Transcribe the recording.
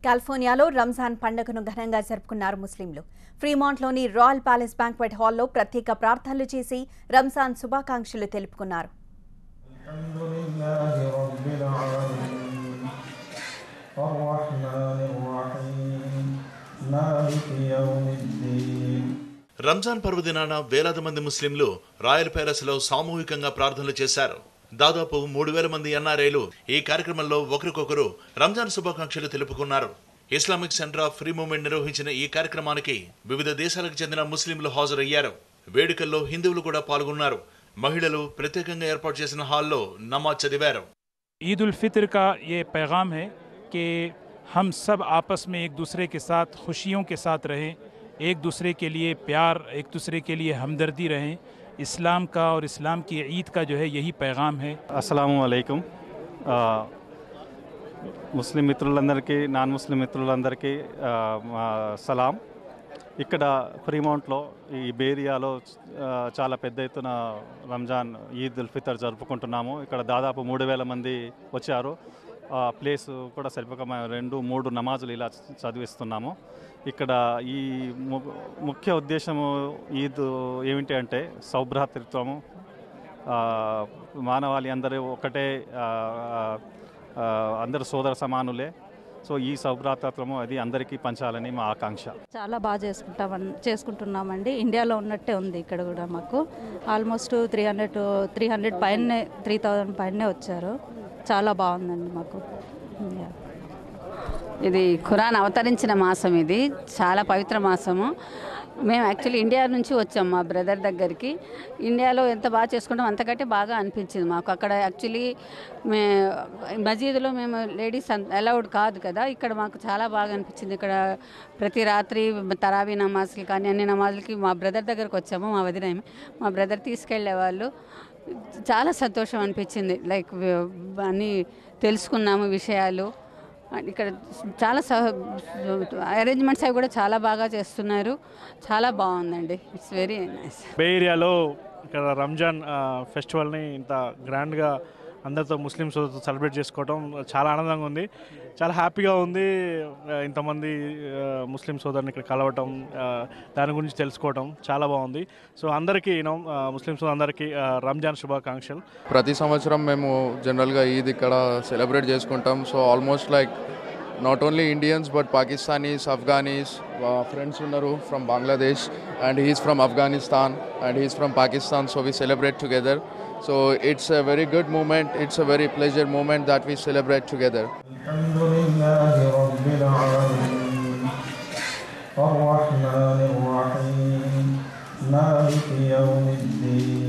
కాలిఫోర్నియాలో రంజాన్ పండుగను ఘనంగా జరుపుకున్నారు ముస్లింలు. ఫ్రీమాంట్లోని రాయల్ ప్యాలెస్ బ్యాంక్వెట్ హాల్లో ప్రత్యేక ప్రార్థనలు చేసి రంజాన్ శుభాకాంక్షలు తెలుపుకున్నారు. రంజాన్ పర్వదినాన వేలాది మంది ముస్లింలు రాయల్ ప్యాలెస్ లో సామూహికంగా ప్రార్థనలు చేశారు. దాదాపు 3000 మంది ఎన్ఆర్ఐలు ఈ కార్యక్రమంలో ఒకరికొకరు రంజాన్ శుభాకాంక్షలు తెలుపుకున్నారు. Islamic centre of free movement నిర్వహించిన ఈ కార్యక్రమానికి వివిధ దేశాలకు చెందిన ముస్లింలు హాజరయ్యారు. వేడుకల్లో హిందువులు కూడా పాల్గొన్నారు. మహిళలు ప్రత్యేకంగా ఏర్పాటు చేసిన హాల్లో నమాజ్ చదివారు. ईद उल फितर का ये पैगाम है कि हम सब आपस में एक दूसरे के साथ खुशियों के साथ रहें, एक दूसरे के लिए प्यार, एक दूसरे के लिए हमदर्दी रहें. इस्लाम का और इस्लाम की ईद का जो है यही पैगाम है. अस्सलामु अलैकुम. ముస్లిం మిత్రులందరికీ నాన్ ముస్లిం మిత్రులందరికీ సలాం. ఇక్కడ ఫ్రీమౌంట్లో ఈ బేరియాలో చాలా పెద్ద ఎత్తున రంజాన్ ఈద్ ఉల్ ఫితర్ జరుపుకుంటున్నాము. ఇక్కడ దాదాపు 3000 మంది వచ్చారు. ప్లేస్ కూడా సరిపోకమైన 2-3 నమాజులు ఇలా చదివిస్తున్నాము. ఇక్కడ ఈ ముఖ్య ఉద్దేశము ఈద్ ఏమిటి అంటే సౌభ్రాతృత్వము, మానవాళి అందరూ ఒకటే, అందరు సోదర సమానులే. సో ఈ సౌభ్రాతృత్వము అది అందరికీ పంచాలని మా ఆకాంక్ష. చాలా బాగా చేసుకుంటున్నామండి. ఇండియాలో ఉన్నట్టే ఉంది ఇక్కడ కూడా. మాకు ఆల్మోస్ట్ 300 పైనే, 3000 పైనే వచ్చారు. చాలా బాగుందండి మాకు. ఇది ఖురాన్ అవతరించిన మాసం. ఇది చాలా పవిత్ర మాసము. మేము యాక్చువల్లీ ఇండియా నుంచి వచ్చాం మా బ్రదర్ దగ్గరికి. ఇండియాలో ఎంత బాగా చేసుకుంటాం అంతకంటే బాగా అనిపించింది మాకు. అక్కడ యాక్చువల్లీ మసీదులో మేము లేడీస్ అలౌడ్ కాదు కదా. ఇక్కడ మాకు చాలా బాగా అనిపించింది. ఇక్కడ ప్రతి రాత్రి తరావీ నమాజ్కి కానీ అన్ని నమాజులకి మా బ్రదర్ దగ్గరకు వచ్చాము. మా వదిన మా బ్రదర్ తీసుకెళ్లే వాళ్ళు. చాలా సంతోషం అనిపించింది. లైక్ అన్నీ తెలుసుకున్నాము విషయాలు. ఇక్కడ చాలా అరేంజ్మెంట్స్ అవి కూడా చాలా బాగా చేస్తున్నారు. చాలా బాగుందండి. It's very nice. బే ఏరియాలో ఇక్కడ రంజాన్ ఫెస్టివల్ని ఇంత గ్రాండ్గా అందరితో ముస్లిమ్స్ సెలబ్రేట్ చేసుకోవడం చాలా ఆనందంగా ఉంది. చాలా హ్యాపీగా ఉంది. ఇంతమంది ముస్లిం సోదరుని ఇక్కడ కలవటం, దాని గురించి తెలుసుకోవటం చాలా బాగుంది. సో అందరికీ ముస్లిం సోదరులందరికీ రంజాన్ శుభాకాంక్షలు. ప్రతి సంవత్సరం మేము జనరల్గా ఈద్ ఇక్కడ సెలబ్రేట్ చేసుకుంటాం. So almost like not only Indians but Pakistanis, Afghanis friends ఉన్నారు from Bangladesh, and he's from Afghanistan and he's from Pakistan. So we celebrate together. So it's a very good moment, it's a very pleasure moment that we celebrate together. Alhamdulillahi Rabbil Alamin, Ar-Rahmanir Rahim, Maliki Yawmiddin.